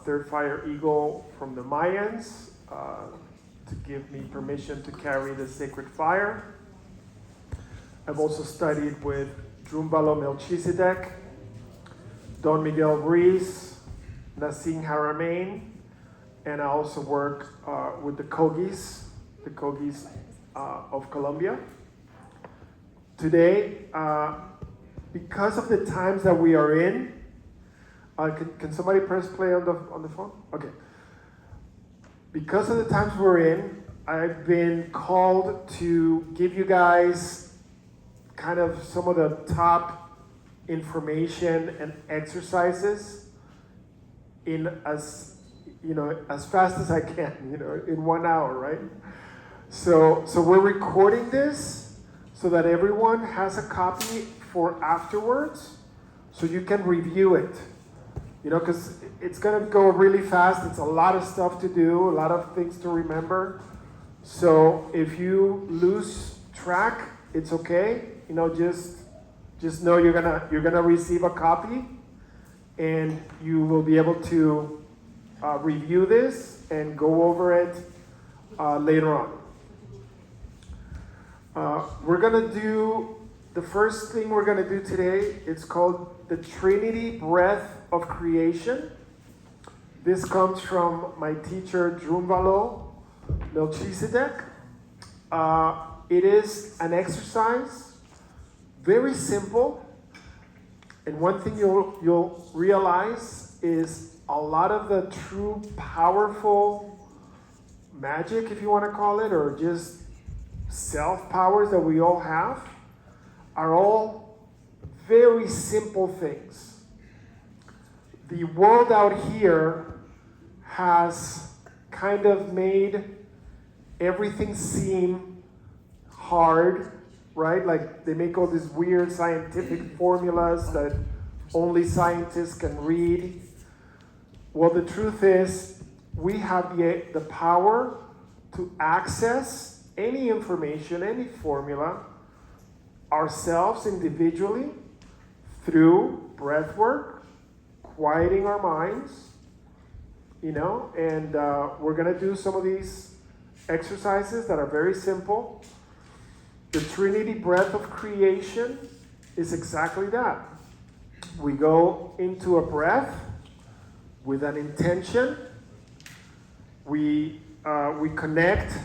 third fire eagle from the Mayans to give me permission to carry the sacred fire. I've also studied with Drumbalo Melchizedek, Don Miguel Ruiz, Nassim Haramein, and I also work with the Kogis of Colombia. Today, because of the times that we are in, can somebody press play on the phone? Okay. Because of the times we're in, I've been called to give you guys kind of some of the top information and exercises in as fast as I can, in 1 hour, right? So we're recording this so that everyone has a copy for afterwards, so you can review it. Because it's going to go really fast. It's a lot of stuff to do, a lot of things to remember. So if you lose track, it's okay. Just know you're gonna receive a copy, and you will be able to review this and go over it later on. We're gonna do the first thing we're gonna do today. It's called the Trinity Breath of Creation. This comes from my teacher Drumbalo Melchizedek. It is an exercise, very simple, and one thing you'll realize is a lot of the true powerful magic, if you want to call it, or just self-powers that we all have, are all very simple things. The world out here has kind of made everything seem hard, right? Like they make all these weird scientific formulas that only scientists can read. Well, the truth is, we have the power to access any information, any formula, ourselves individually through breath work, quieting our minds, and we're gonna do some of these exercises that are very simple. The Trinity Breath of Creation is exactly that. We go into a breath with an intention. We connect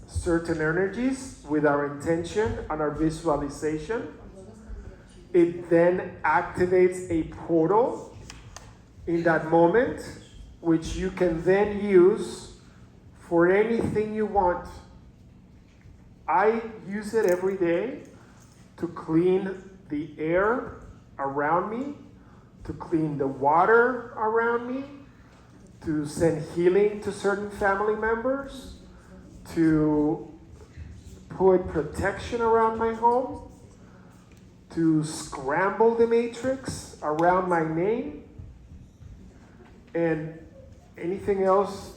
certain energies with our intention and our visualization. It then activates a portal in that moment, which you can then use for anything you want. I use it every day to clean the air around me, to clean the water around me, to send healing to certain family members, to put protection around my home, to scramble the matrix around my name, and anything else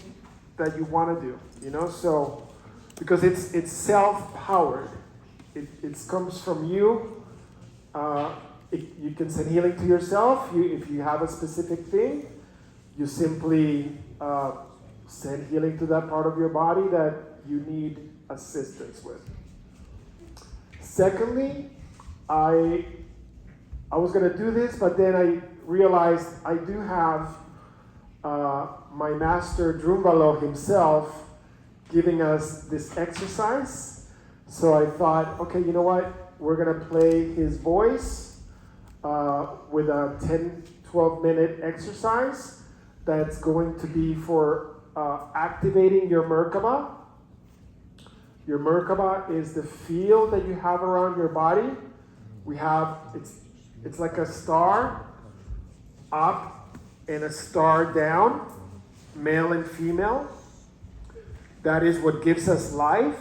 that you want to do, so because it's self-powered. It comes from you. You can send healing to yourself. If you have a specific thing, you simply send healing to that part of your body that you need assistance with. Secondly, I was going to do this, but then I realized I do have my master Drumbalo himself giving us this exercise. So I thought, okay, you know what? We're going to play his voice with a 10-12 minute exercise that's going to be for activating your Merkaba. Your Merkaba is the field that you have around your body. It's like a star up and a star down, male and female. That is what gives us life.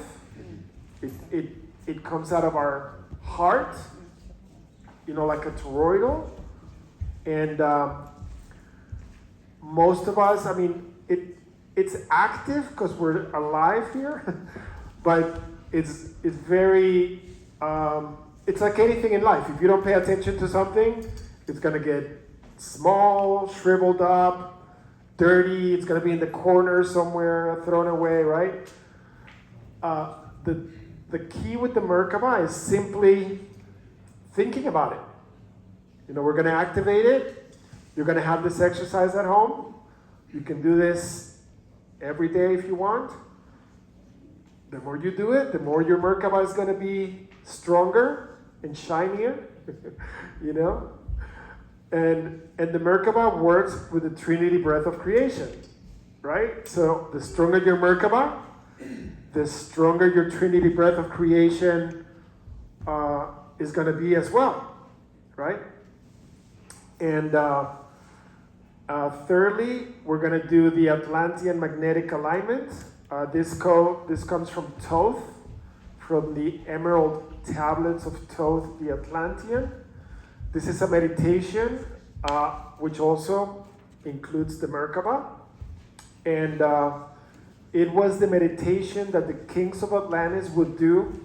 It comes out of our heart, like a toroidal. And most of us, it's active because we're alive here, but it's very, it's like anything in life. If you don't pay attention to something, it's gonna get small, shriveled up, dirty, it's going to be in the corner somewhere, thrown away, right? The key with the Merkaba is simply thinking about it. You know, we're going to activate it. You're going to have this exercise at home. You can do this every day if you want. The more you do it, the more your Merkaba is going to be stronger and shinier, you know? And the Merkaba works with the Trinity breath of creation, right? So the stronger your Merkaba, the stronger your Trinity breath of creation is going to be as well, right? And thirdly, we're going to do the Atlantean magnetic alignment. This comes from Thoth, from the Emerald Tablets of Thoth, the Atlantean. This is a meditation which also includes the Merkaba. And it was the meditation that the kings of Atlantis would do.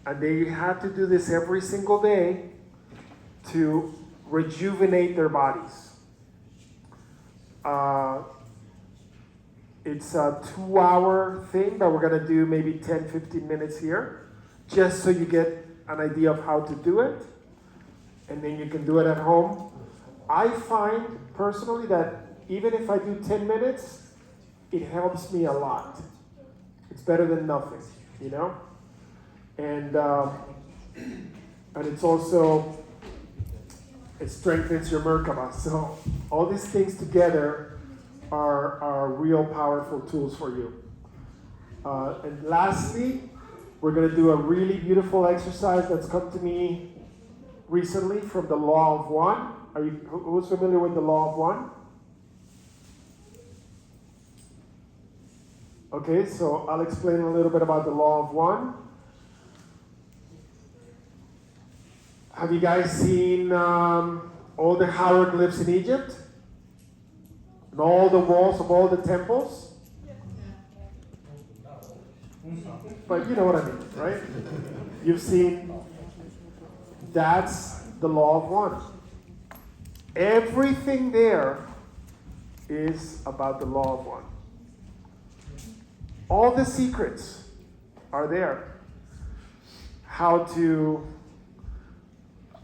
And they had to do this every single day to rejuvenate their bodies. It's a 2-hour thing, but we're going to do maybe 10, 15 minutes here, just so you get an idea of how to do it. And then you can do it at home. I find personally that even if I do 10 minutes, it helps me a lot. It's better than nothing, you know? And it's also, it strengthens your Merkaba. So all these things together are real powerful tools for you. And lastly, we're going to do a really beautiful exercise that's come to me recently from the Law of One. Who's familiar with the Law of One? Okay, so I'll explain a little bit about the Law of One. Have you guys seen all the hieroglyphs in Egypt? And all the walls of all the temples? But you know what I mean, right? You've seen, that's the Law of One. Everything there is about the Law of One. All the secrets are there. How to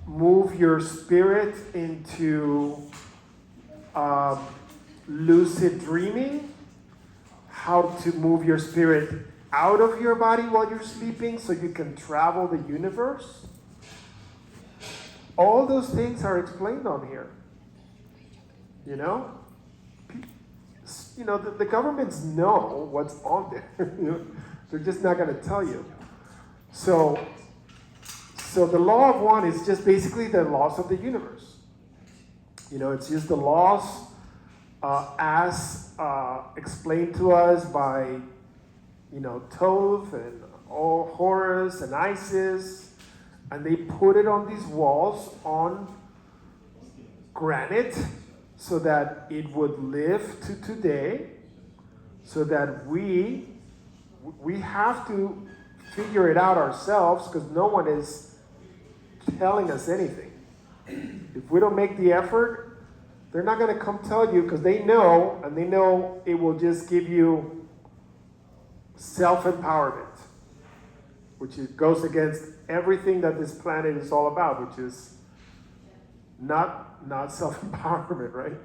move your spirit into lucid dreaming, how to move your spirit out of your body while you're sleeping so you can travel the universe. All those things are explained on here. You know? You know, the governments know what's on there. You know? They're just not going to tell you. So the Law of One is just basically the laws of the universe. You know, it's just the laws as explained to us by, you know, Thoth and Horus and Isis, and they put it on these walls on granite so that it would live to today, so that we have to figure it out ourselves because no one is telling us anything. If we don't make the effort, they're not going to come tell you because they know, and they know it will just give you self-empowerment, which goes against everything that this planet is all about, which is not self-empowerment, right?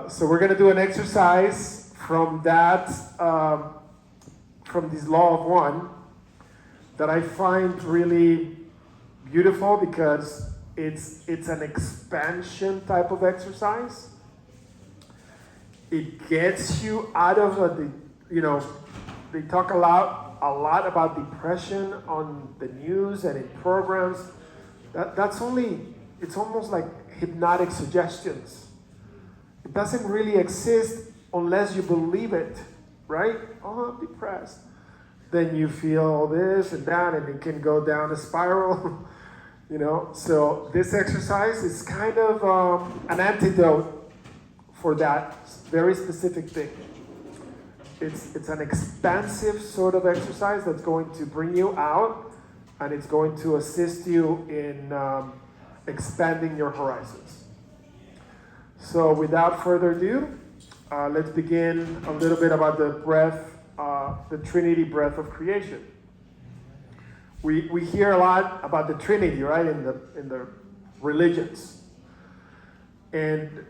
So we're going to do an exercise from that, from this Law of One that I find really beautiful because it's an expansion type of exercise. It gets you out of they talk a lot about depression on the news and in programs. It's almost like hypnotic suggestions. It doesn't really exist unless you believe it, right? Oh, I'm depressed. Then you feel this and that, and it can go down a spiral. You know, so this exercise is kind of an antidote for that very specific thing. It's an expansive sort of exercise that's going to bring you out, and it's going to assist you in expanding your horizons. So without further ado, let's begin a little bit about the breath, the Trinity breath of creation. We hear a lot about the Trinity, right, in the religions. And,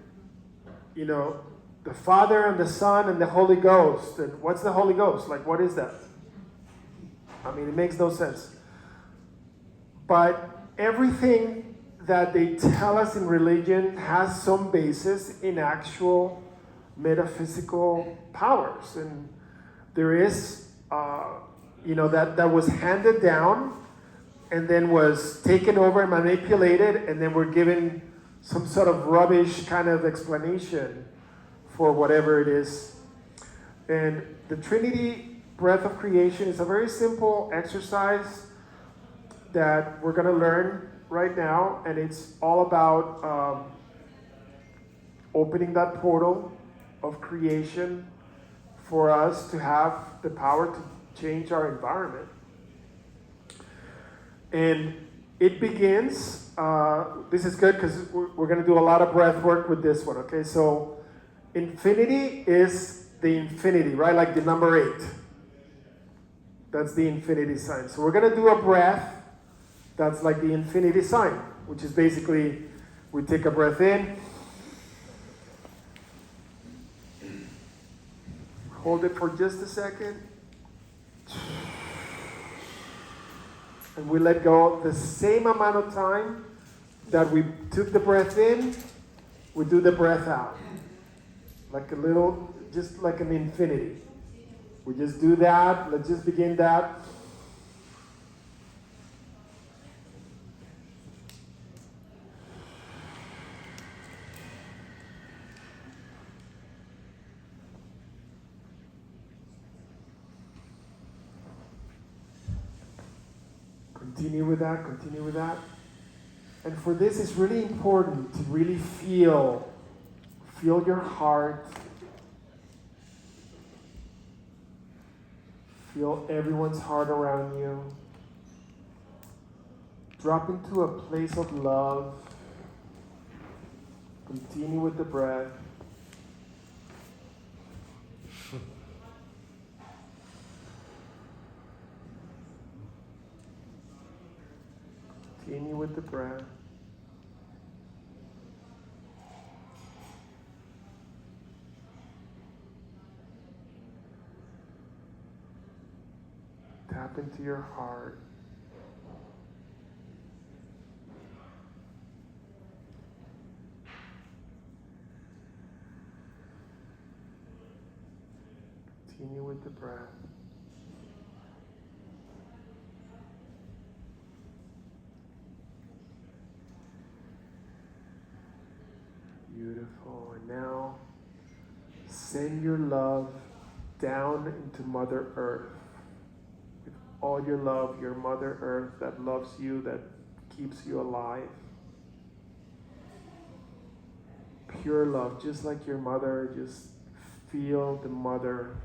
you know, the Father and the Son and the Holy Ghost. And what's the Holy Ghost? Like, what is that? I mean, it makes no sense. But everything that they tell us in religion has some basis in actual metaphysical powers. And there is, that was handed down and then was taken over and manipulated, and then we're given some sort of rubbish kind of explanation for whatever it is. And the Trinity breath of creation is a very simple exercise that we're going to learn right now, and it's all about opening that portal of creation for us to have the power to change our environment. And it begins, this is good because we're going to do a lot of breath work with this one, okay? So infinity is the infinity, right? Like the number 8. That's the infinity sign. So we're going to do a breath that's like the infinity sign, which is basically we take a breath in, hold it for just a second, and we let go the same amount of time that we took the breath in, we do the breath out. Like a little, just like an infinity. We just do that. Let's just begin that. Continue with that, continue with that. And for this, it's really important to really feel your heart. Feel everyone's heart around you. Drop into a place of love. Continue with the breath. Continue with the breath. Tap into your heart. Continue with the breath. Beautiful. And now send your love down into Mother Earth. With all your love, your Mother Earth that loves you, that keeps you alive. Pure love, just like your mother. Just feel the mother.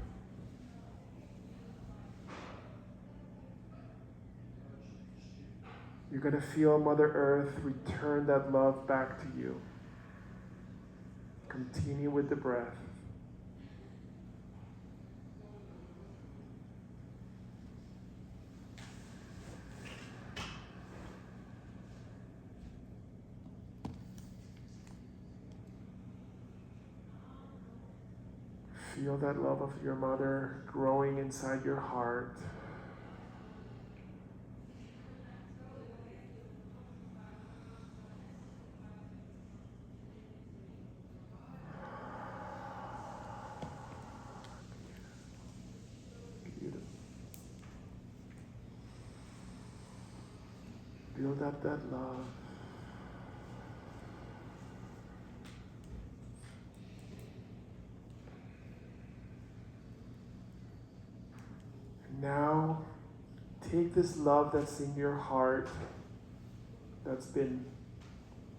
You're going to feel Mother Earth return that love back to you. Continue with the breath. Feel that love of your mother growing inside your heart. Build up that love. And now, take this love that's in your heart, that's been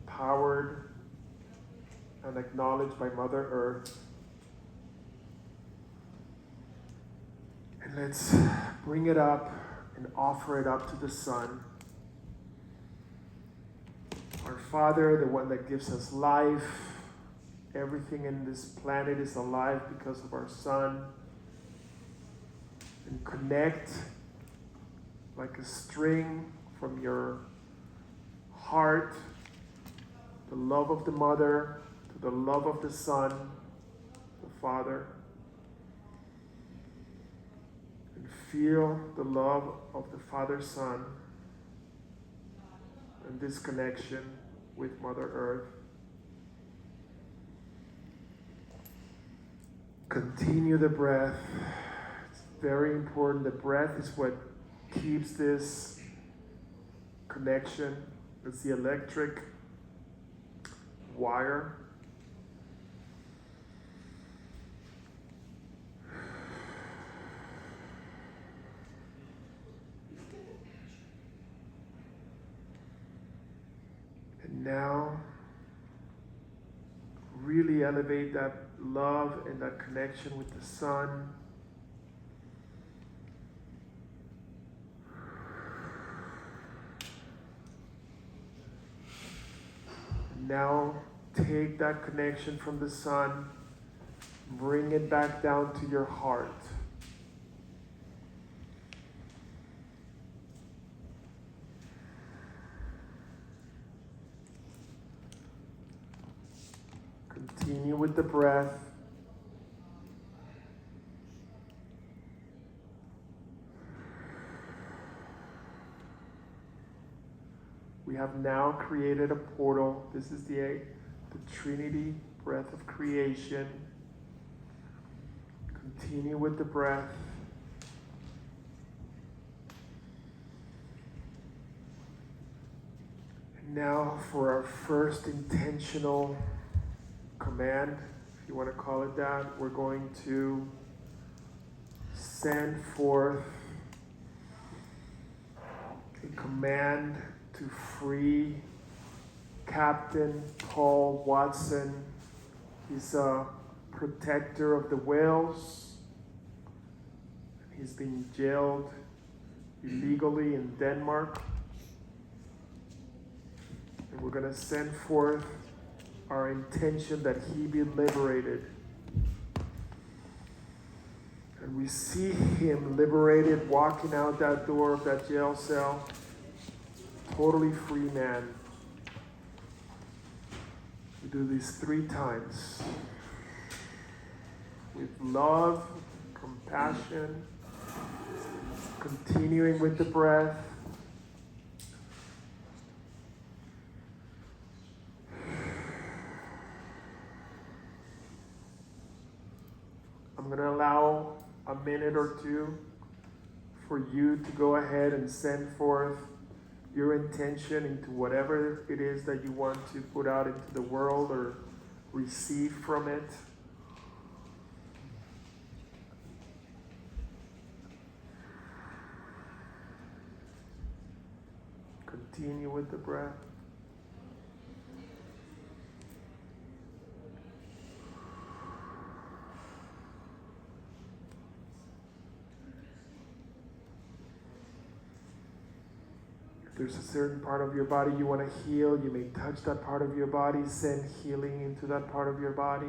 powered and acknowledged by Mother Earth, and let's bring it up and offer it up to the Sun. Our Father, the one that gives us life, everything in this planet is alive because of our sun. And connect like a string from your heart, the love of the mother, to the love of the son, the father. And feel the love of the Father, Son, and this connection with Mother Earth. Continue the breath. It's very important. The breath is what keeps this connection. It's the electric wire. And now, really elevate that love and that connection with the sun. Now take that connection from the sun, bring it back down to your heart. Continue with the breath. We have now created a portal. This is the Trinity breath of creation. Continue with the breath. And now for our first intentional command, if you want to call it that, we're going to send forth a command to free Captain Paul Watson. He's a protector of the whales. He's been jailed illegally in Denmark. And we're going to send forth our intention that he be liberated. And we see him liberated, walking out that door of that jail cell. Totally free man. We do these 3 times. With love, compassion, continuing with the breath. I'm going to allow a minute or 2 for you to go ahead and send forth your intention into whatever it is that you want to put out into the world or receive from it. Continue with the breath. There's a certain part of your body you want to heal, you may touch that part of your body, send healing into that part of your body.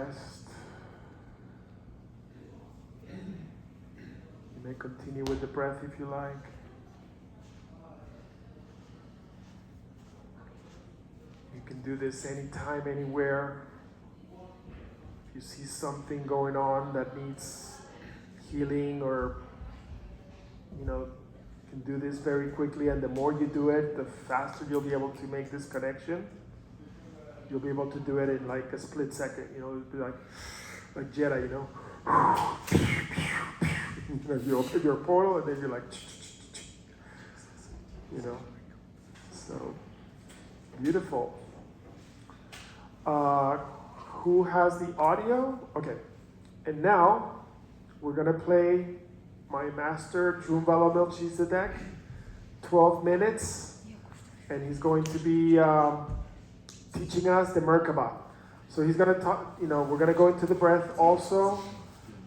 rest. You may continue with the breath if you like. You can do this anytime, anywhere. If you see something going on that needs healing, or you can do this very quickly, and the more you do it, the faster you'll be able to make this connection. You'll be able to do it in like a split second. It'll be like Jedi, you open your portal and then you're like, so beautiful. Who has the audio? Okay, and now we're gonna play my master, Melchizedek, 12 minutes, and he's going to be teaching us the Merkaba. So he's gonna talk, we're gonna go into the breath also.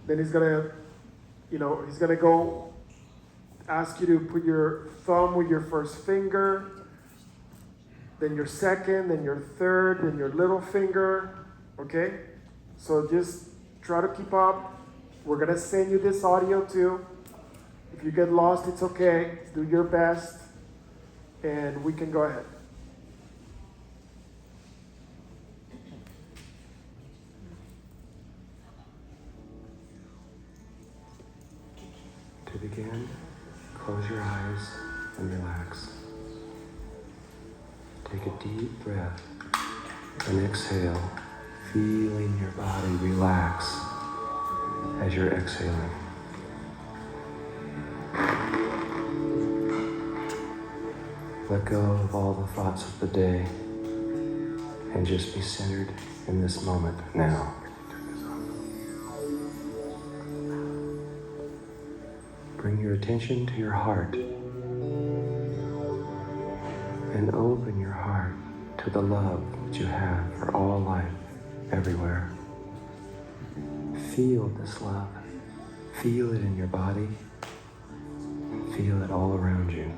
Then he's gonna go ask you to put your thumb with your first finger, then your second, then your third, then your little finger, okay? So just try to keep up. We're gonna send you this audio too. If you get lost, it's okay. Do your best, and we can go ahead. To begin, close your eyes and relax. Take a deep breath and exhale, feeling your body relax as you're exhaling. Let go of all the thoughts of the day and just be centered in this moment now. Bring your attention to your heart and open your heart to the love that you have for all life, everywhere. Feel this love. Feel it in your body. Feel it all around you.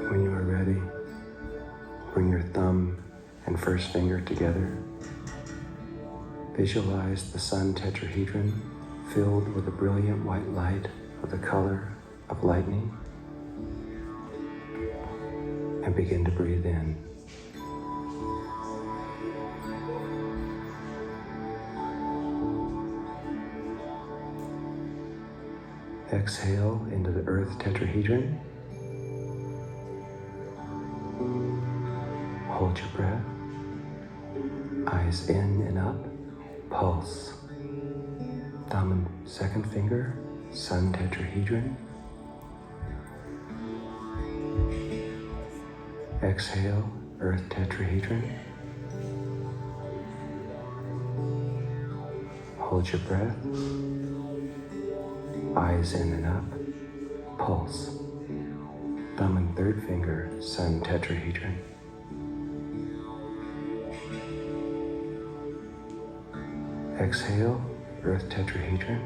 When you are ready, bring your thumb and first finger together. Visualize the sun tetrahedron filled with a brilliant white light of the color of lightning, and begin to breathe in. Exhale into the earth tetrahedron. Hold your breath. Eyes in and up. Pulse. Thumb and second finger, sun tetrahedron. Exhale, earth tetrahedron. Hold your breath. Eyes in and up. Pulse. Thumb and third finger, sun tetrahedron. Exhale, earth tetrahedron.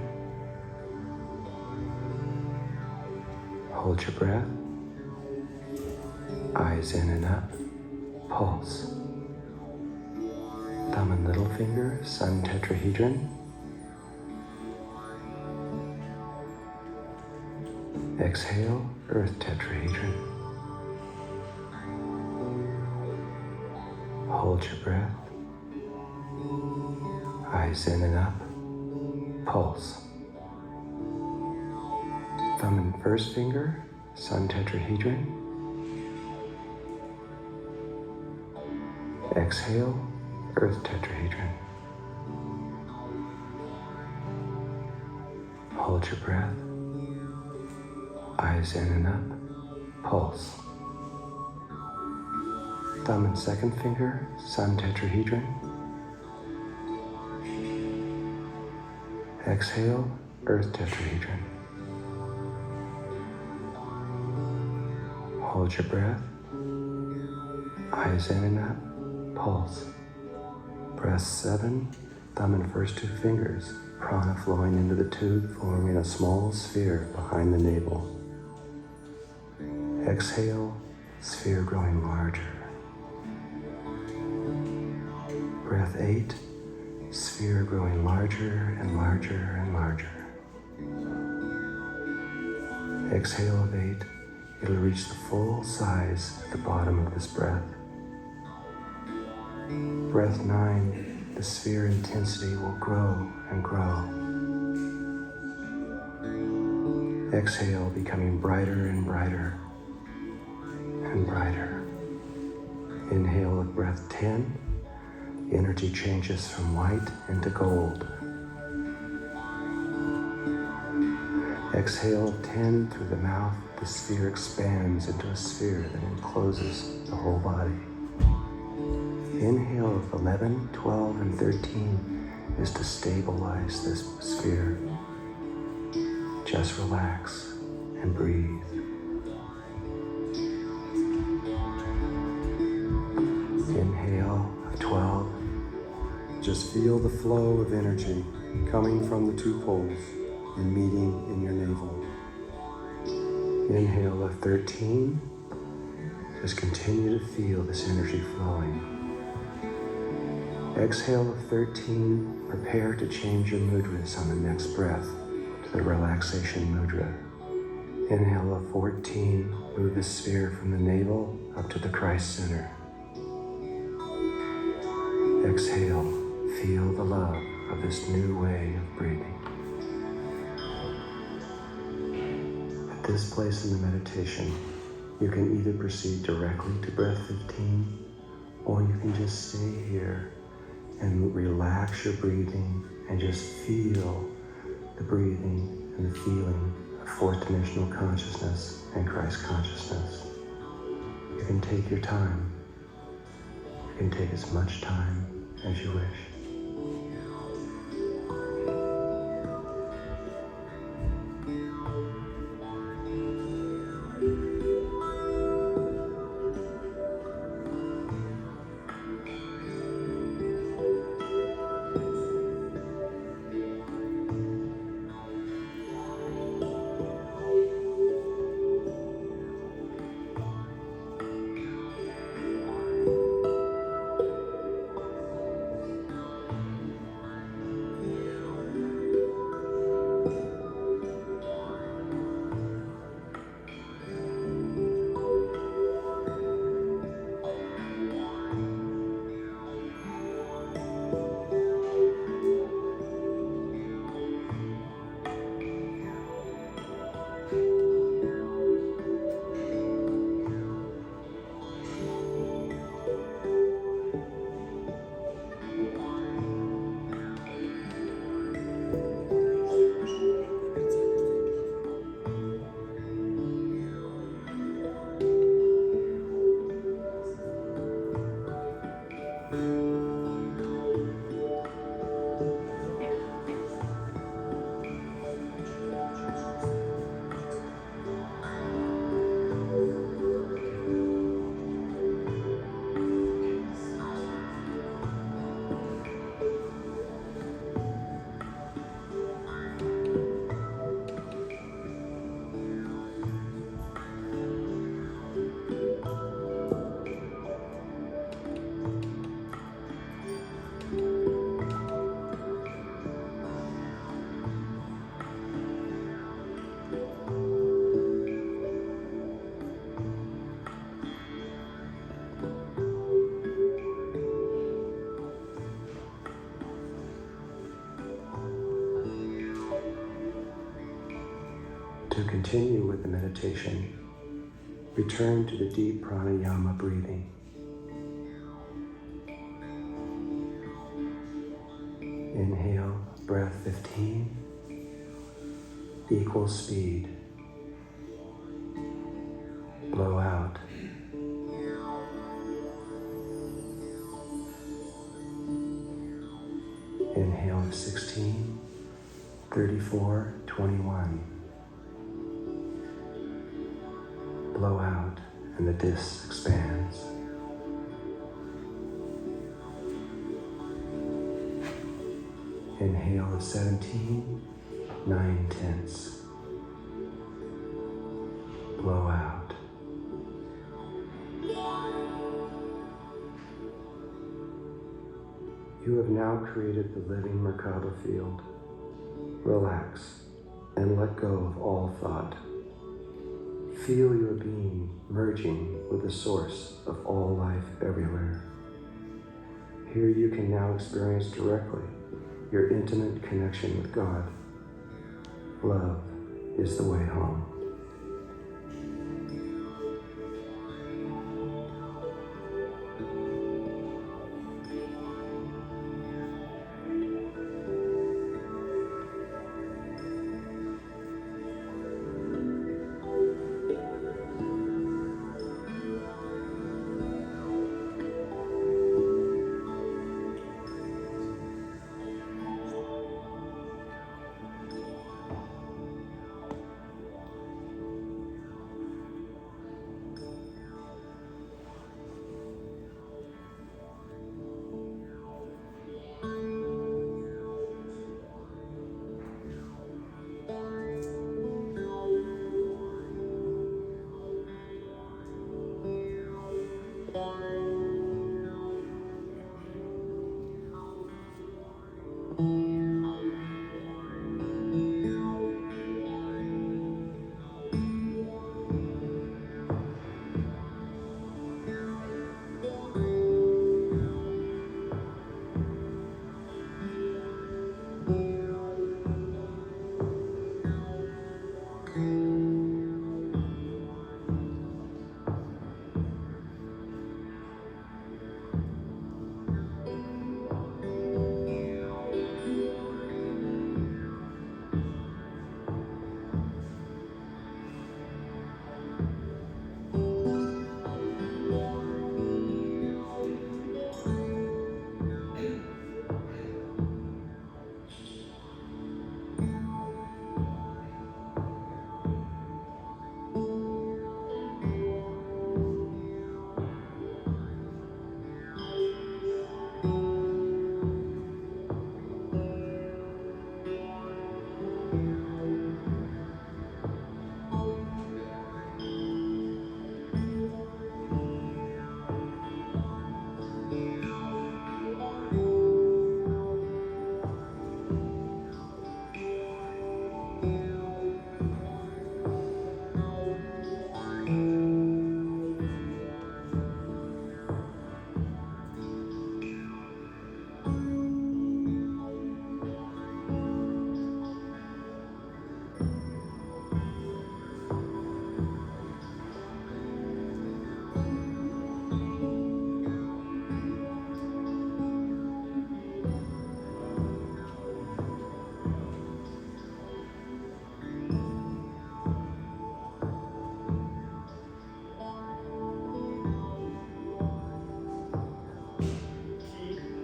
Hold your breath. Eyes in and up. Pulse. Thumb and little finger, sun tetrahedron. Exhale, earth tetrahedron. Hold your breath. Eyes in and up. Pulse. Thumb and first finger, sun tetrahedron. Exhale, earth tetrahedron. Hold your breath. Eyes in and up. Pulse. Thumb and second finger, sun tetrahedron. Exhale, earth tetrahedron. Hold your breath. Eyes in and up. Pulse. Press 7, thumb and first two fingers prana flowing into the tube, forming a small sphere behind the navel. Exhale, sphere growing larger. Breath 8, sphere growing larger and larger and larger. Exhale of 8, it'll reach the full size at the bottom of this breath. Breath 9, the sphere intensity will grow and grow. Exhale, becoming brighter and brighter and brighter. Inhale with breath 10, the energy changes from white into gold. Exhale of 10 through the mouth, the sphere expands into a sphere that encloses the whole body. Inhale of 11, 12, and 13 is to stabilize this sphere. Just relax and breathe. Inhale of 12. Just feel the flow of energy coming from the two poles and meeting in your navel. Inhale of 13. Just continue to feel this energy flowing. Exhale of 13. Prepare to change your mudras on the next breath to the relaxation mudra. Inhale of 14. Move the sphere from the navel up to the Christ center. Exhale. Feel the love of this new way of breathing. At this place in the meditation, you can either proceed directly to breath 15, or you can just stay here and relax your breathing and just feel the breathing and the feeling of fourth dimensional consciousness and Christ consciousness. You can take your time. You can take as much time as you wish. To continue with the meditation, return to the deep pranayama breathing. Inhale, breath 15, equal speed. Blow out. Inhale of 16, 34, 21. Blow out and the disc expands. Inhale at 17, 9/10. Blow out. You have now created the living Merkaba field. Relax and let go of all thought. Feel your being merging with the source of all life everywhere. Here you can now experience directly your intimate connection with God. Love is the way home.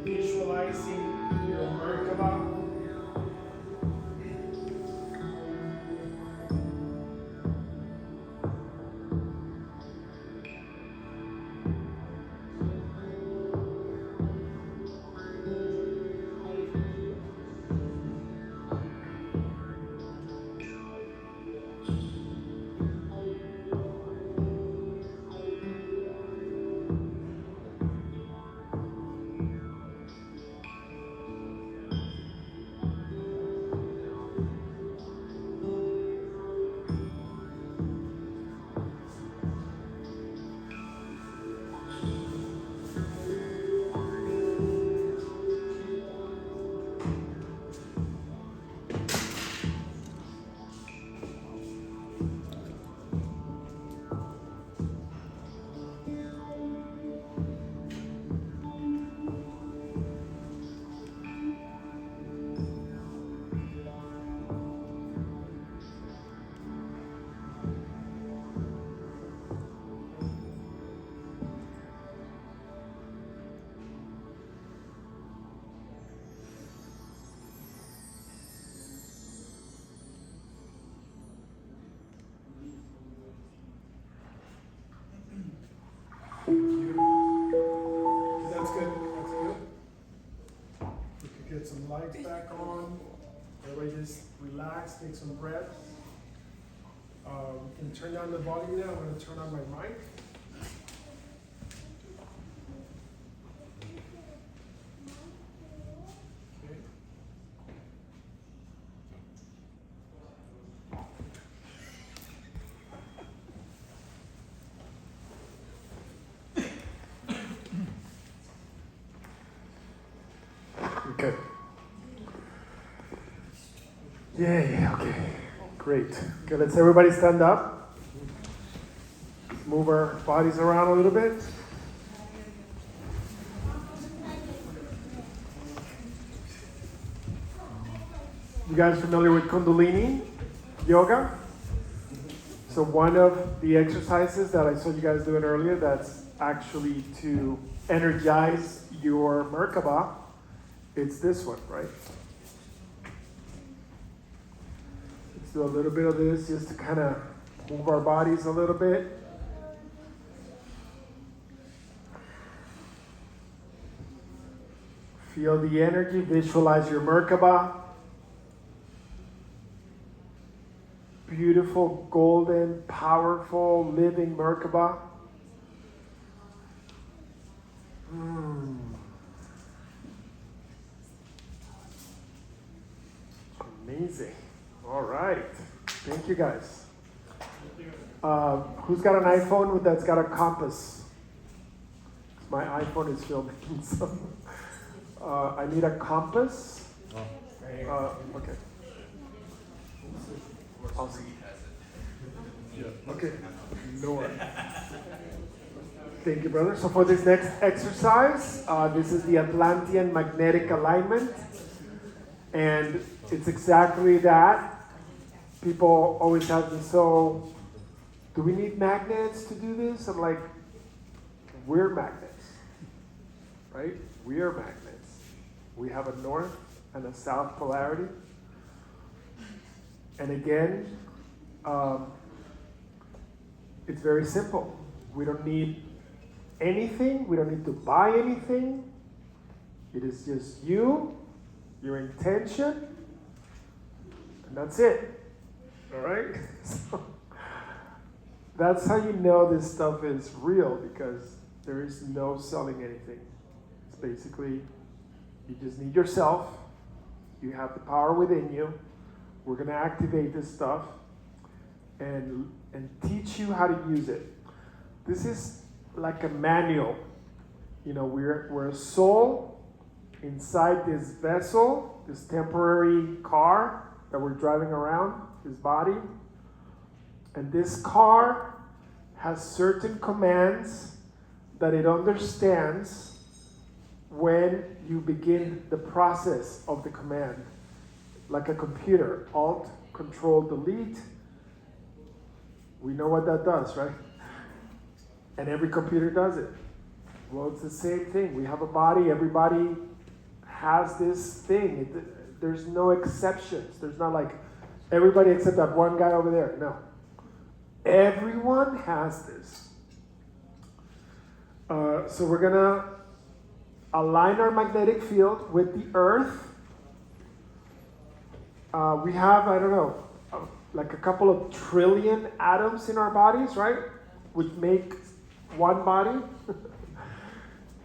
Visualizing your Merkaba. relax, take some breaths. You can turn down the volume now. I'm going to turn on my mic. Okay. Yay, okay. Great. Okay, let's everybody stand up. Move our bodies around a little bit. You guys familiar with Kundalini yoga? So one of the exercises that I saw you guys doing earlier, that's actually to energize your Merkaba. It's this one, right? Let's do a little bit of this just to kind of move our bodies a little bit. Feel the energy, visualize your Merkaba. Beautiful, golden, powerful, living Merkaba. Amazing. All right. Thank you, guys. Who's got an iPhone that's got a compass? My iPhone is filming, so I need a compass. Okay. Awesome. Okay. No. Thank you, brother. So for this next exercise, this is the Atlantean magnetic alignment. And it's exactly that. People always ask me, so do we need magnets to do this? I'm like, we're magnets, right? We are magnets. We have a north and a south polarity. And again, it's very simple. We don't need anything. We don't need to buy anything. It is just you, your intention, and that's it. All right? So that's how you know this stuff is real, because there is no selling anything. It's basically, you just need yourself. You have the power within you. We're going to activate this stuff and teach you how to use it. This is like a manual. You know, we're a soul inside this vessel, this temporary car that we're driving around, this body. And this car has certain commands that it understands when you begin the process of the command. Like a computer, Alt, Control, Delete. We know what that does, right? And every computer does it. Well, it's the same thing. We have a body, everybody has this thing. There's no exceptions. There's not like everybody except that one guy over there. No. Everyone has this. So we're going to align our magnetic field with the earth. We have, I don't know, like a couple of trillion atoms in our bodies, right? Which make one body.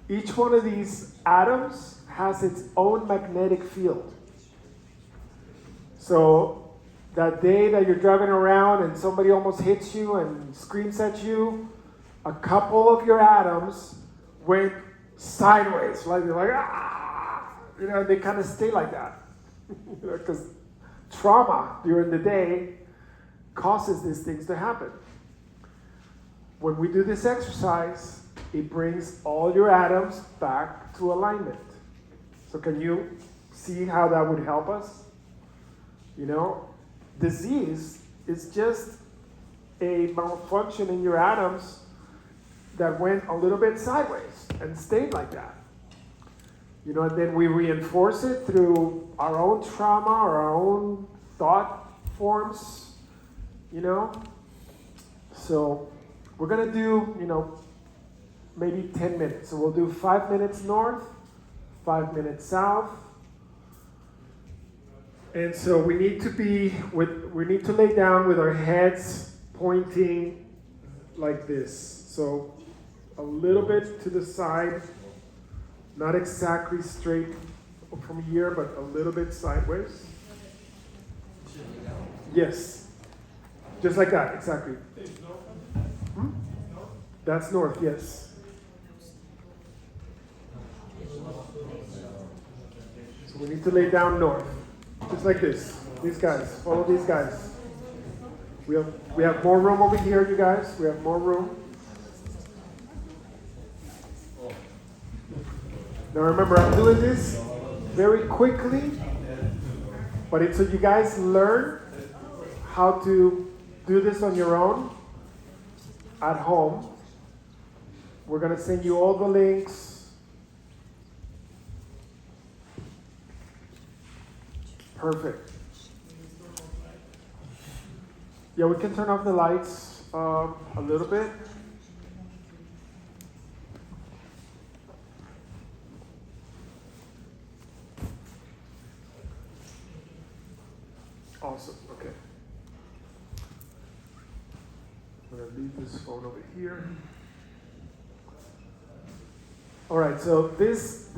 Each one of these atoms has its own magnetic field. So that day that you're driving around and somebody almost hits you and screams at you, a couple of your atoms went sideways. Like you're like, ah! You know, they kind of stay like that. Because trauma during the day causes these things to happen. When we do this exercise, it brings all your atoms back to alignment. So can you see how that would help us? You know, disease is just a malfunction in your atoms that went a little bit sideways and stayed like that. You know, and then we reinforce it through our own trauma or our own thought forms, you know. So we're going to do, you know, maybe 10 minutes. So we'll do 5 minutes north, 5 minutes south. And so we need to lay down with our heads pointing like this. So a little bit to the side, not exactly straight from here, but a little bit sideways. Yes. Just like that, exactly. That's north, yes. So we need to lay down north. Just like this. These guys. Follow these guys. We have more room over here, you guys. We have more room. Now remember, I'm doing this very quickly, but it's so you guys learn how to do this on your own at home. We're going to send you all the links. Perfect. Yeah, we can turn off the lights a little bit. Awesome. Okay. I'm going to leave this phone over here. All right. So this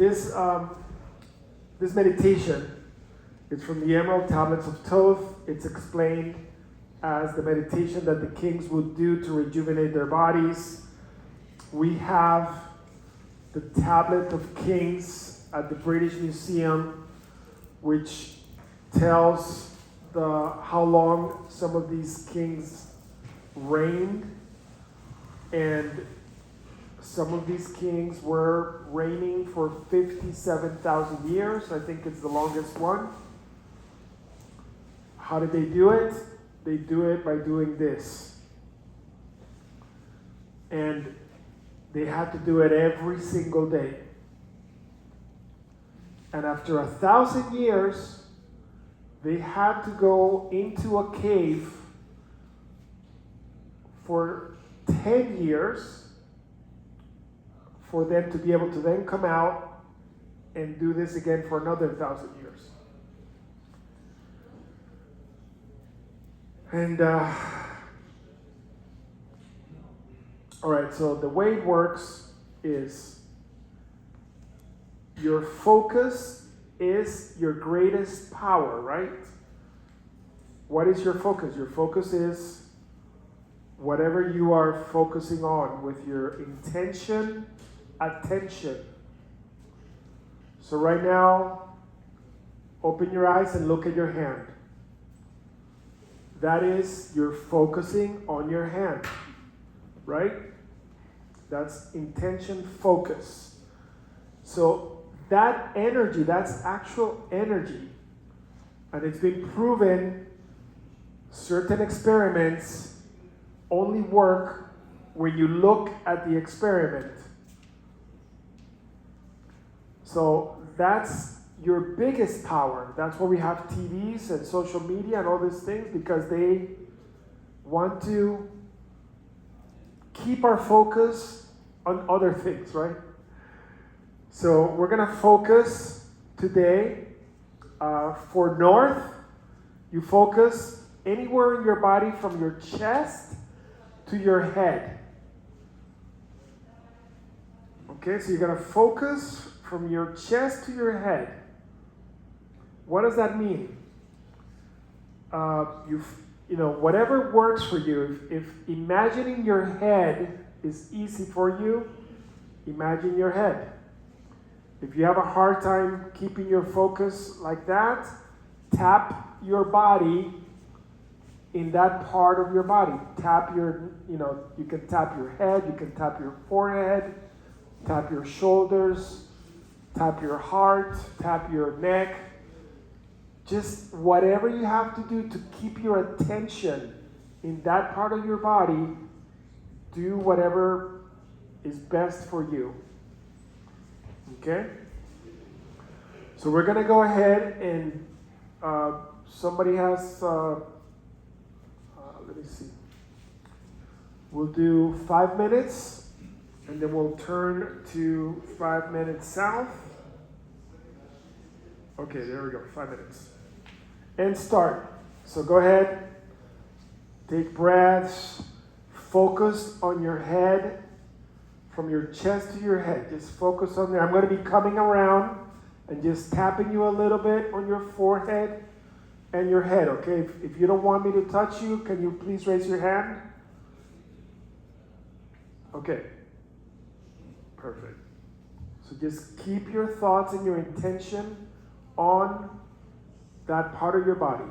meditation is from the Emerald Tablets of Thoth. It's explained as the meditation that the kings would do to rejuvenate their bodies. We have the Tablet of Kings at the British Museum, which tells how long some of these kings reigned, and some of these kings were reigning for 57,000 years. I think it's the longest one. How did they do it? They do it by doing this. And they had to do it every single day. And after 1,000 years, they had to go into a cave for 10 years for them to be able to then come out and do this again for another 1,000 years. And, all right, so the way it works is your focus is your greatest power, right? What is your focus? Your focus is whatever you are focusing on with your intention, attention. So right now, open your eyes and look at your hand. That is, you're focusing on your hand, right? That's intention, focus. So that energy, that's actual energy. And it's been proven certain experiments only work when you look at the experiment. So that's your biggest power. That's why we have TVs and social media and all these things, because they want to keep our focus on other things, right? So we're going to focus today for north. You focus anywhere in your body from your chest to your head. Okay, so you're going to focus from your chest to your head. What does that mean? You know, whatever works for you. If imagining your head is easy for you, imagine your head. If you have a hard time keeping your focus like that, tap your body in that part of your body. Tap your, you can tap your head, you can tap your forehead, tap your shoulders, tap your heart, tap your neck. Just whatever you have to do to keep your attention in that part of your body, do whatever is best for you. Okay? So we're going to go ahead and somebody has, let me see. We'll do 5 minutes, and then we'll turn to 5 minutes south. Okay, there we go, 5 minutes. and start. So go ahead, take breaths, focus on your head, from your chest to your head. Just focus on there. I'm going to be coming around and just tapping you a little bit on your forehead and your head, okay? If you don't want me to touch you, can you please raise your hand? Okay. Perfect. So just keep your thoughts and your intention on that part of your body.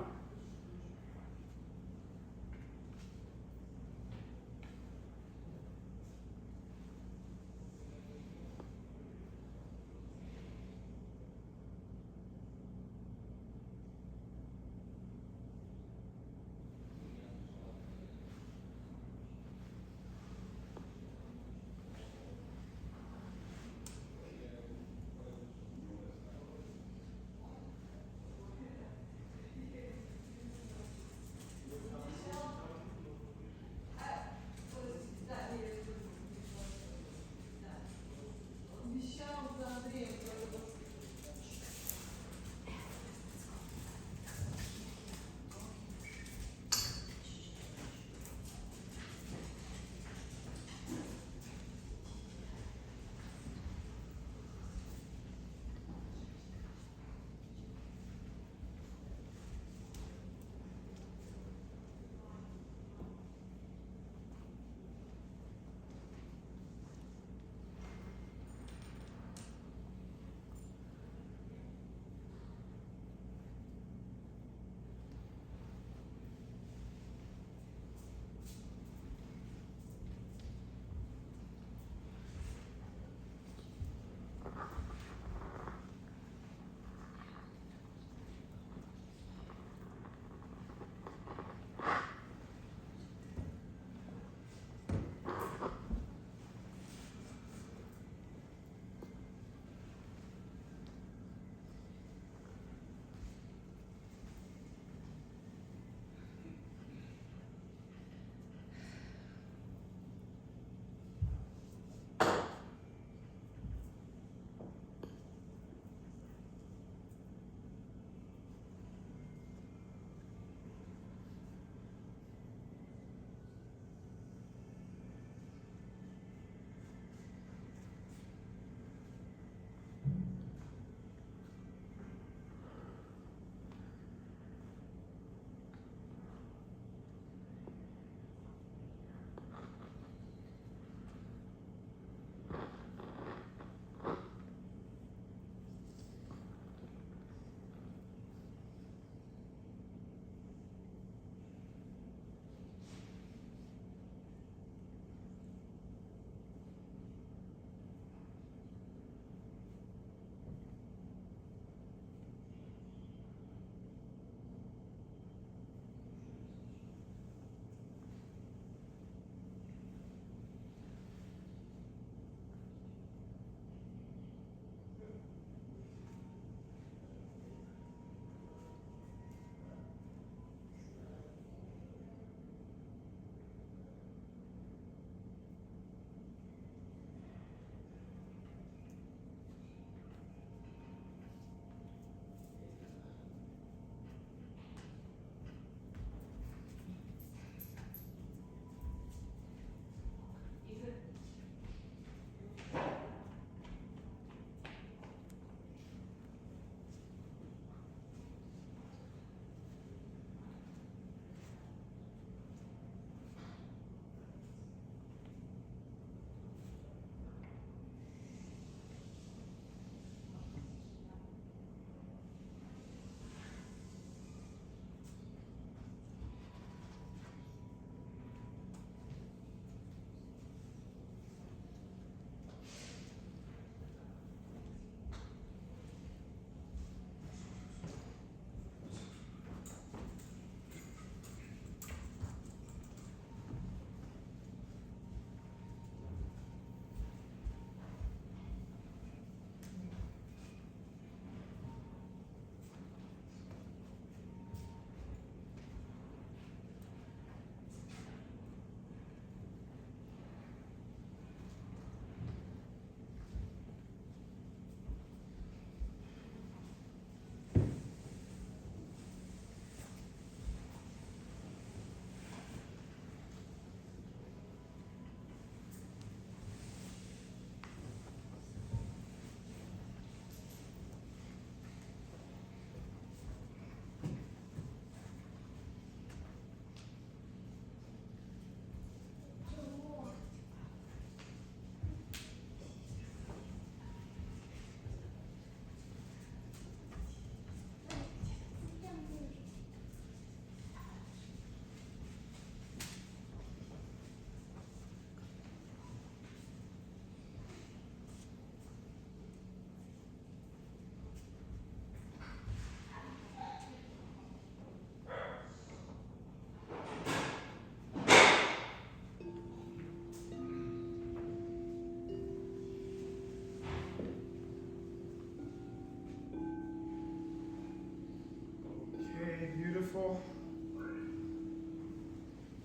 Beautiful.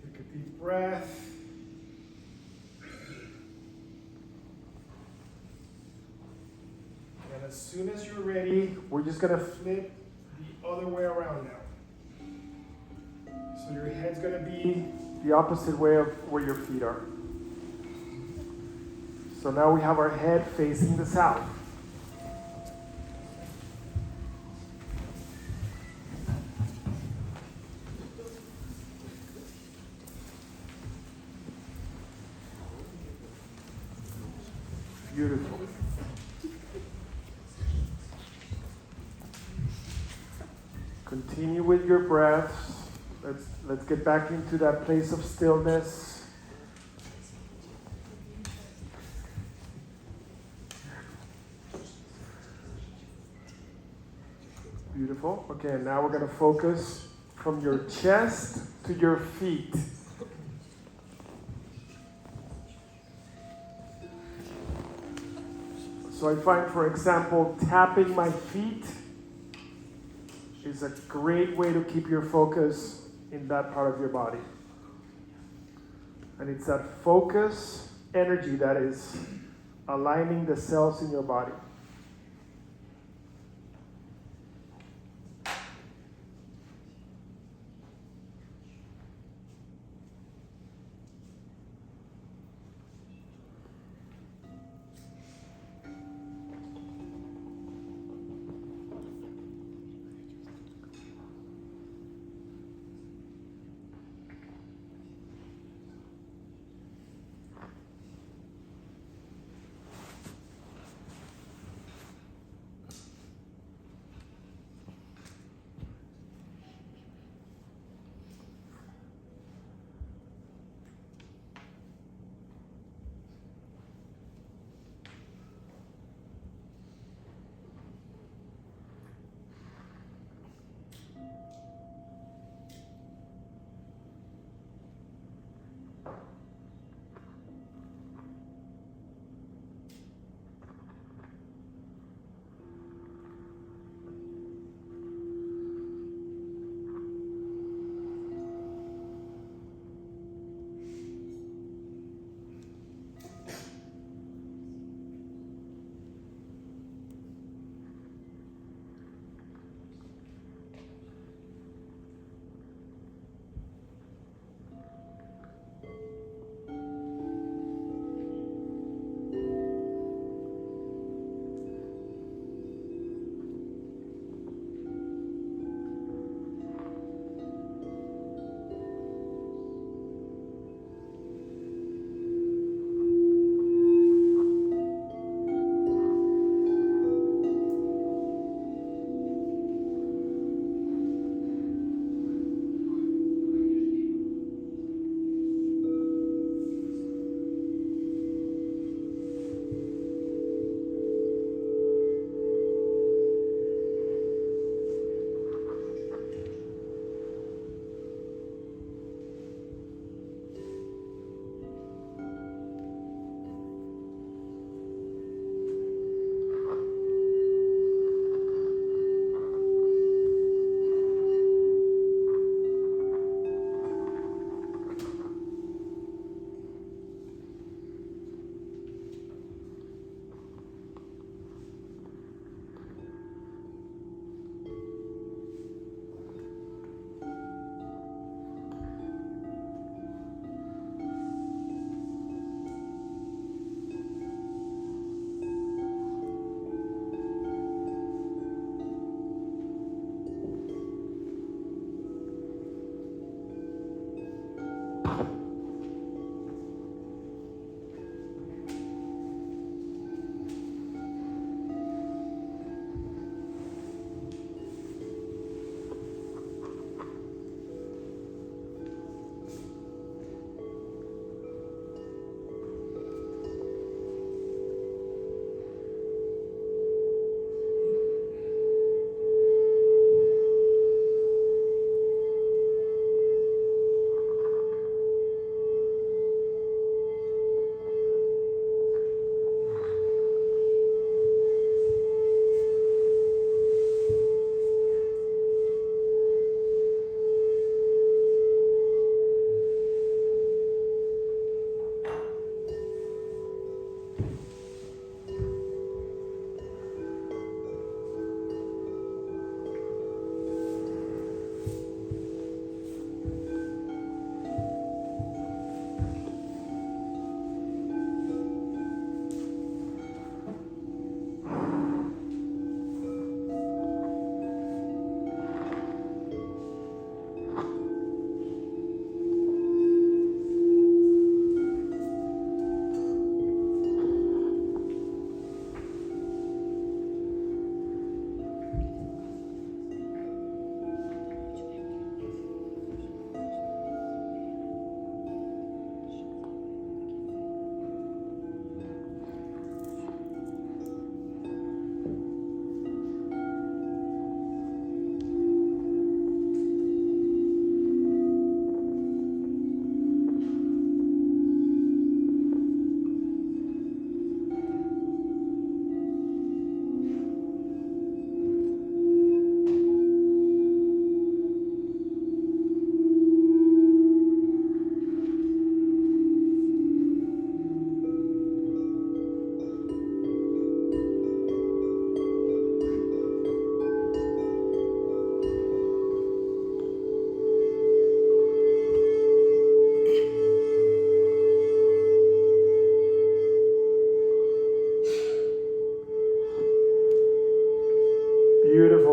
Take a deep breath. And as soon as you're ready, we're just going to flip the other way around now. So your head's going to be the opposite way of where your feet are. So now we have our head facing the south. Beautiful. Continue with your breaths. Let's get back into that place of stillness. Beautiful. Okay, now we're going to focus from your chest to your feet. So I find, for example, tapping my feet is a great way to keep your focus in that part of your body. And it's that focus energy that is aligning the cells in your body.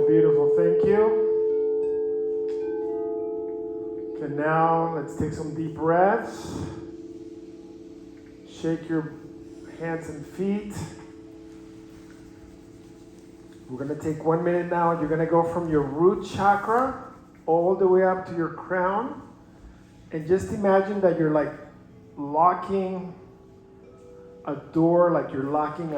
beautiful. Thank you. Okay, now let's take some deep breaths. Shake your hands and feet. We're going to take 1 minute now. You're going to go from your root chakra all the way up to your crown. And just imagine that you're like locking a door, like you're locking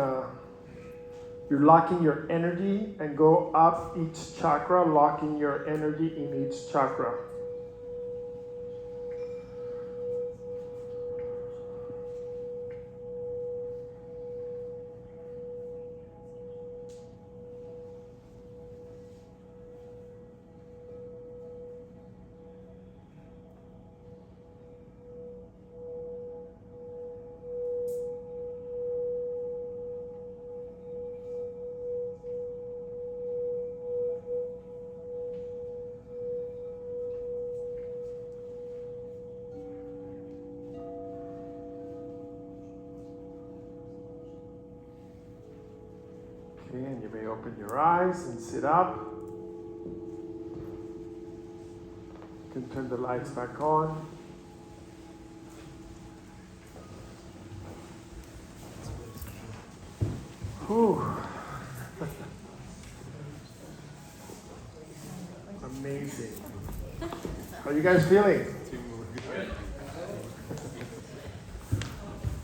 your energy, and go up each chakra, locking your energy in each chakra. Okay, and you may open your eyes and sit up. You can turn the lights back on. Whew. Amazing. How are you guys feeling?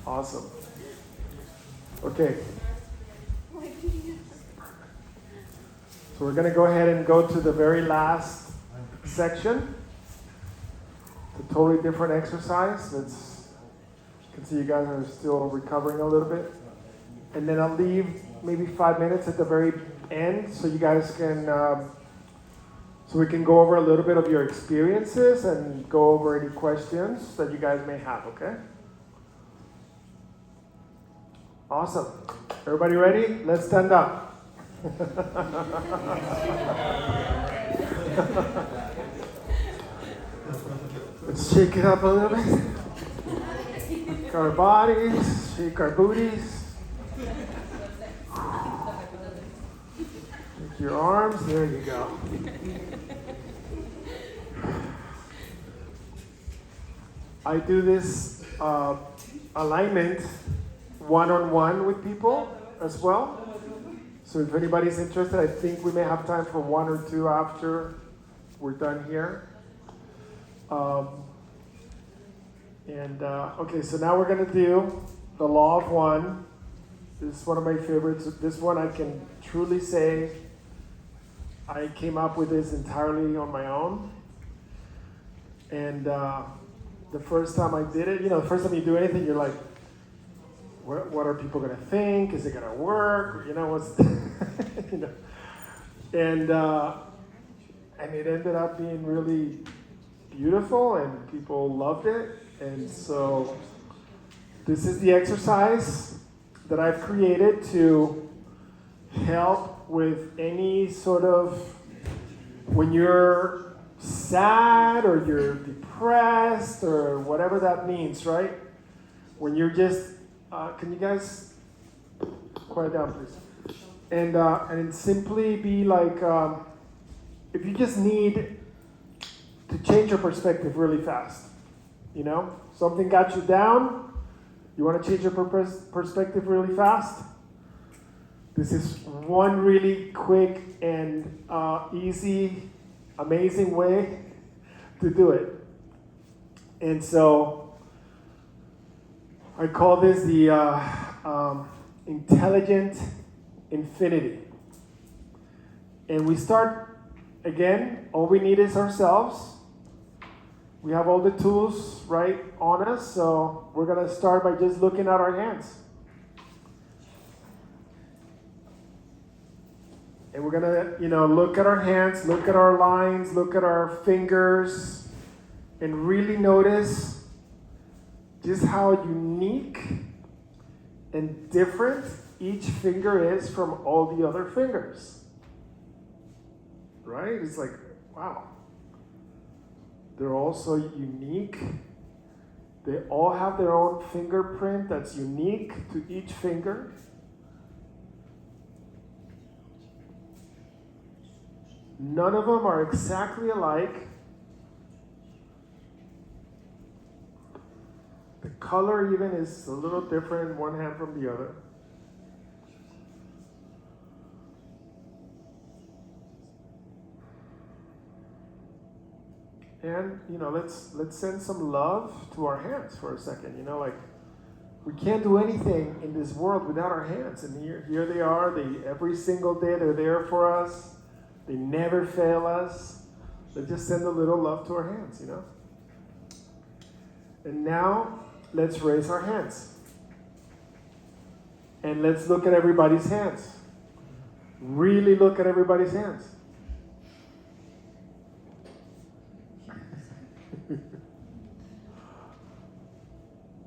Awesome. Okay. So we're going to go ahead and go to the very last section. It's a totally different exercise. You can see you guys are still recovering a little bit. And then I'll leave maybe 5 minutes at the very end so you guys can, so we can go over a little bit of your experiences and go over any questions that you guys may have, okay? Awesome. Everybody ready? Let's stand up. Let's shake it up a little bit. Shake our bodies, shake our booties. Shake your arms, there you go. I do this alignment one-on-one with people as well. So if anybody's interested, I think we may have time for 1 or 2 after we're done here. Okay, so now we're going to do the Law of One. This is one of my favorites. This one I can truly say I came up with this entirely on my own. And the first time I did it, the first time you do anything, you're like, what are people going to think? Is it going to work? What's, And it ended up being really beautiful, and people loved it. And so this is the exercise that I've created to help with any sort of, when you're sad or you're depressed or whatever that means, right? When you're just, can you guys quiet down, please? And simply be like, if you just need to change your perspective really fast, something got you down, you want to change your perspective really fast. This is one really quick and easy, amazing way to do it. And so I call this the intelligent infinity. And we start, again, all we need is ourselves. We have all the tools right on us, so we're going to start by just looking at our hands. And we're going to, look at our hands, look at our lines, look at our fingers, and really notice just how unique and different each finger is from all the other fingers. Right? It's like, wow. They're all so unique. They all have their own fingerprint that's unique to each finger. None of them are exactly alike. The color even is a little different, one hand from the other. And, let's send some love to our hands for a second. We can't do anything in this world without our hands. And here they are. Every single day they're there for us. They never fail us. Let's just send a little love to our hands, And now, let's raise our hands. And let's look at everybody's hands. Really look at everybody's hands.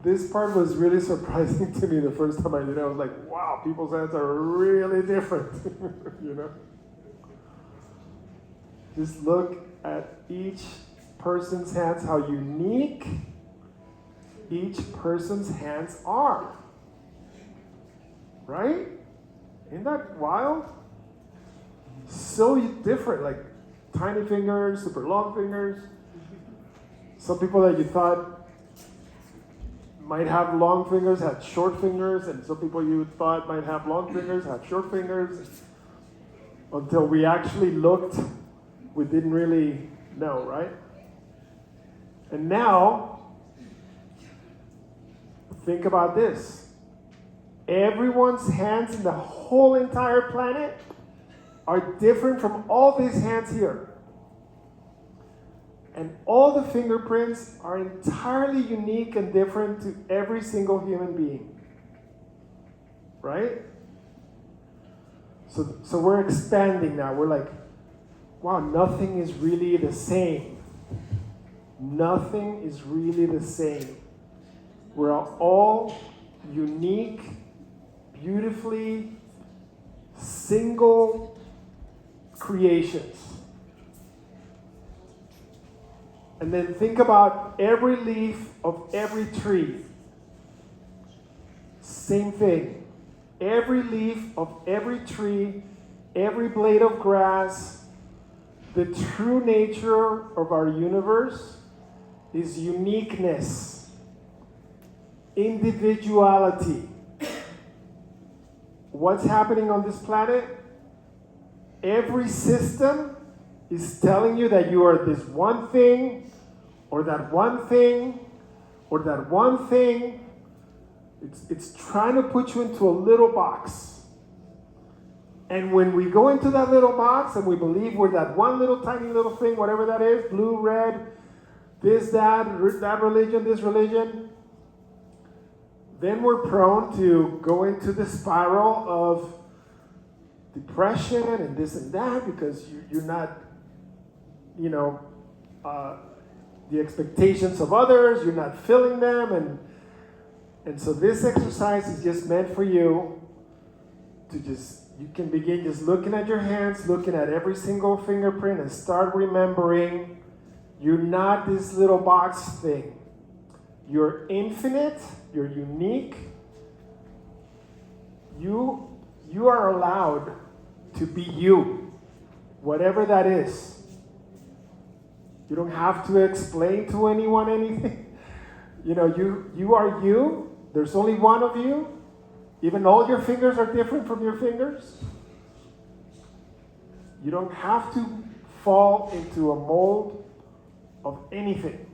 This part was really surprising to me the first time I did it. I was like, wow, people's hands are really different. Just look at each person's hands, how unique each person's hands are. Right? Isn't that wild? So different, like tiny fingers, super long fingers. Some people that you thought might have long fingers had short fingers, and some people you thought might have long fingers had short fingers. Until we actually looked, we didn't really know, right? And now, think about this. Everyone's hands in the whole entire planet are different from all these hands here. And all the fingerprints are entirely unique and different to every single human being. Right? So we're expanding now. We're like, wow, nothing is really the same. Nothing is really the same. We're all unique, beautifully single creations. And then think about every leaf of every tree. Same thing. Every leaf of every tree, every blade of grass, the true nature of our universe is uniqueness, individuality. What's happening on this planet? Every system is telling you that you are this one thing, or that one thing, or that one thing. It's trying to put you into a little box. And when we go into that little box and we believe we're that one little tiny little thing, whatever that is, blue, red, this, that religion, this religion, then we're prone to go into the spiral of depression and this and that because you're not, the expectations of others, you're not filling them. And so this exercise is just meant for you to you can begin just looking at your hands, looking at every single fingerprint and start remembering you're not this little box thing. You're infinite, you're unique. You are allowed to be you, whatever that is. You don't have to explain to anyone anything. You are you. There's only one of you. Even all your fingers are different from your fingers. You don't have to fall into a mold of anything.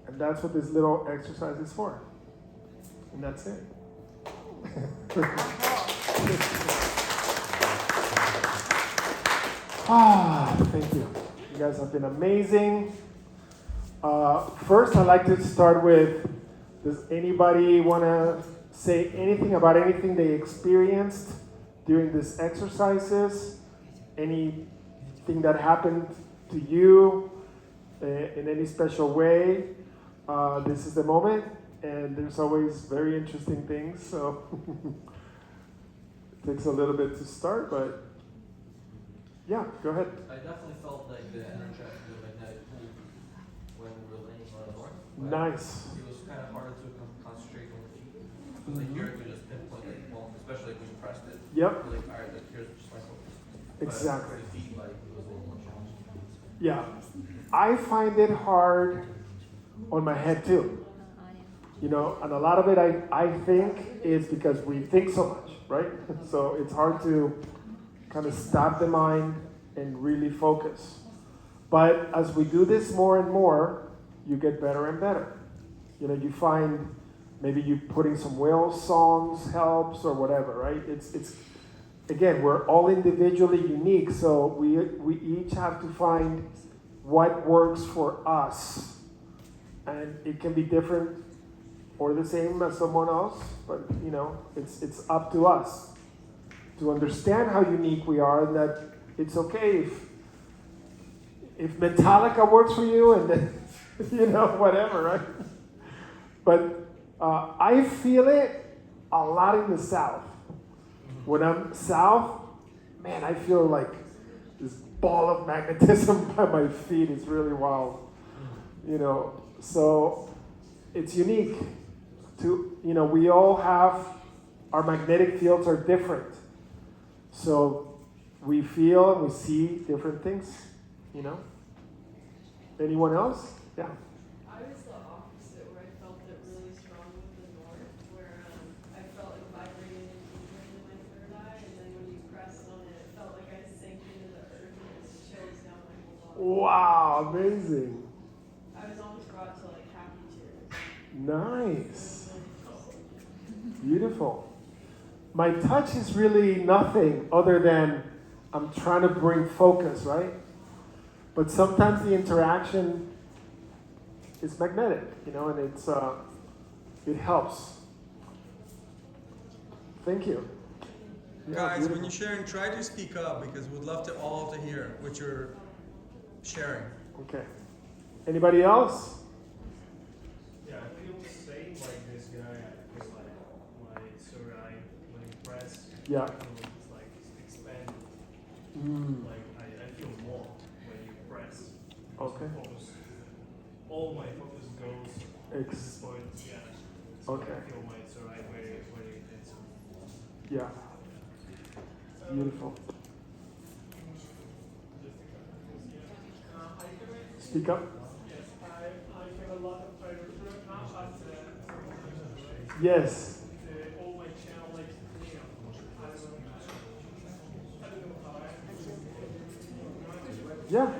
And that's what this little exercise is for. And that's it. Thank you. You guys have been amazing. First, I'd like to start with, does anybody want to say anything about anything they experienced during these exercises? Anything that happened to you in any special way? This is the moment, and there's always very interesting things, so it takes a little bit to start, but yeah, go ahead. I definitely felt like the magnetic pull when we were laying on the north. Nice. It was kind of harder to concentrate on the feet. So like here I could just pinpoint it, well, especially like when you pressed it. Yep. You're like, all right, like here's just my focus. Exactly. But the feet, like, it was a little more challenging. Yeah. I find it hard on my head too. You know, and a lot of it I think is because we think so much, right? So it's hard to kind of stop the mind and really focus. But as we do this more and more, you get better and better. You know, you find maybe you putting some whale songs helps or whatever, right? It's again, we're all individually unique, so we each have to find what works for us. And it can be different or the same as someone else, but you know, it's up to us to understand how unique we are, and that it's okay if Metallica works for you, and then you know, whatever, right? But I feel it a lot in the South. When I'm South, man, I feel like this ball of magnetism by my feet is really wild. You know, so it's unique. To, you know, we all have, our magnetic fields are different. So we feel and we see different things, you know. Anyone else? Yeah. I was the opposite, where I felt it really strong with the north, where I felt it vibrating and deeper into my third eye, and then when you pressed on it, it felt like I sank into the earth and it just chills down my whole body. Wow, amazing. I was almost brought to like happy tears. Nice. Beautiful. My touch is really nothing other than I'm trying to bring focus, right? But sometimes the interaction is magnetic, you know, and it helps. Thank you. Yeah, Guys, beautiful. when you're sharing, try to speak up because we'd love to all to hear what you're sharing. Okay. Anybody else? Yeah, I feel the same like this guy. It's like my third eye, when you press, Yeah. it's like expand. Mm. Like I feel more when you press. Okay. Focus. All my focus goes to this point. Yeah. So Okay. I feel my third eye very intense. Yeah. Beautiful. Speak up. Yes, I have a lot of fire now, but Yes. all my channel like I don't know how Yeah.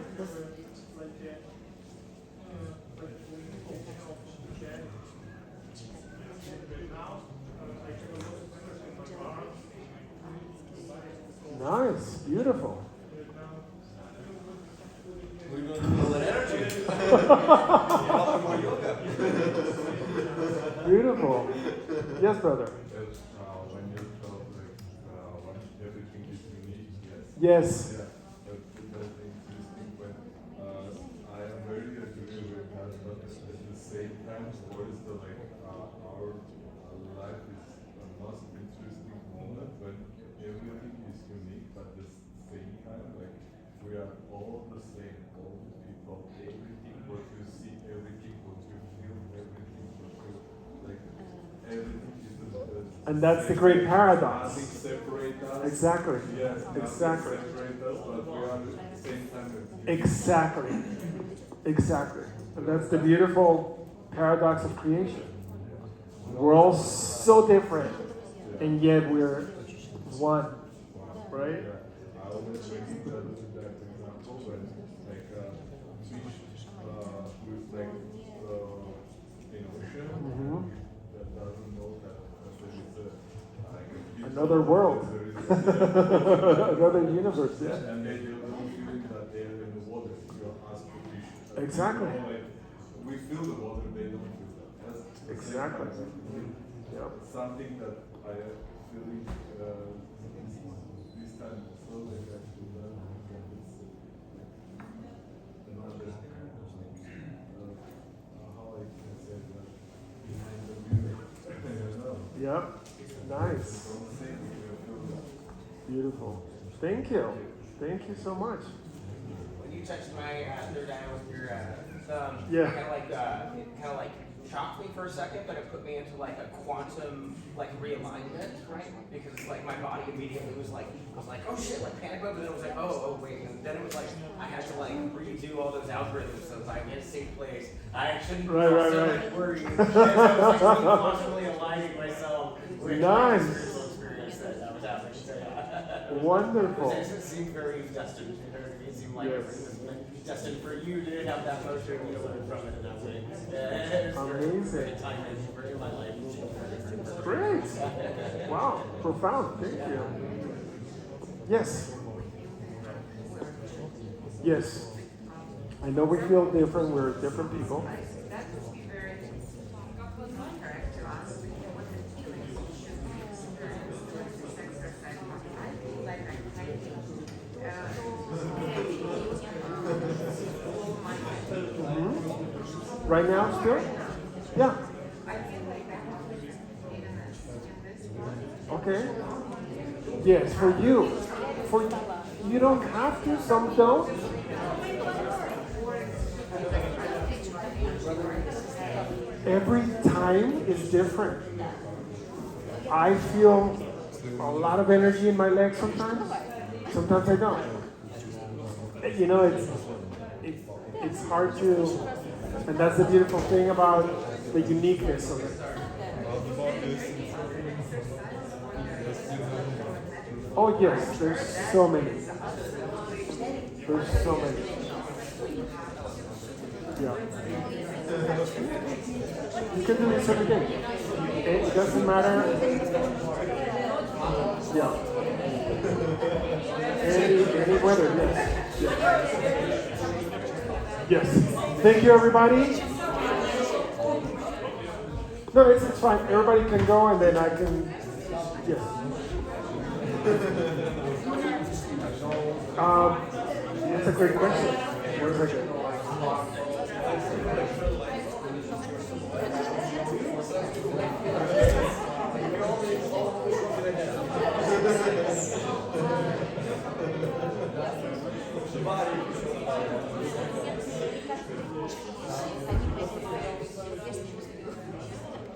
Nice. Beautiful. What are you going to do with all that energy? Probably more yoga. Beautiful. Yes, brother. When you talk like when everything is unique, yes. Yes. Yeah, but that existing when I am very agree with that, but at the same time, what is the like our life is the most interesting moment when everything is unique, but at the same time, like we are all the same, all the people, everything what you see, everything what you feel, everything what you like, everything is And that's the great paradox. Nothing separate us. Exactly. Yes, nothing Exactly. separate us, but we are at the same time. Exactly. Exactly. And that's the beautiful paradox of creation. We're all so different, and yet we're one. Right? I always bring that example when like fish with like in ocean Mhm. that doesn't know that there is like a fish Another world. there is Another universe, yeah. and then you don't feeling that they are in the water. You ask the fish. Exactly. You know, like, we feel the water, they don't feel that. That's the same Exactly. concept. Yeah. Something that I feeling this time also like I feel that it's another how I can say that behind the mirror. You know? Yep. Nice. Don't say you feel that. Beautiful. Thank you. Thank you so much. When you touched my third eye with your thumb, Yeah. it kind of like shocked me for a second, but it put me into like a quantum like realignment, right? Because like my body immediately was like, I was like, oh shit, like panic mode, but then it was like, oh wait, and then it was like, I had to like redo all those algorithms, so it's like in a safe place. I shouldn't be so much worried. And so I was like constantly aligning myself with Nice. the spiritual experience that was happening. So yeah. Wonderful. It seemed very destined. It seemed like it was destined for you to have that motion, you know, learn from it in that way. It's Amazing. very timely for my life. Great. Wow. Profound. Thank you. Yes. Yes. I know we feel different. We're different people. That would be very correct to ask what the feelings should be experienced during this exercise. I feel like I'm Right now, still? Yeah. I feel like I'm in this one. Okay. Yes, for you. For you don't have to. Some don't. Every time is different. I feel a lot of energy in my legs sometimes. Sometimes I don't. You know, it's hard to, and that's the beautiful thing about the uniqueness of it. Oh yes, there's so many. There's so many. Yeah. You can do this every day. It doesn't matter. Yeah. Any weather, yes. Yes. Thank you, everybody. No, it's fine. Everybody can go, and then I can. Yes. That's a great question. One second. The body.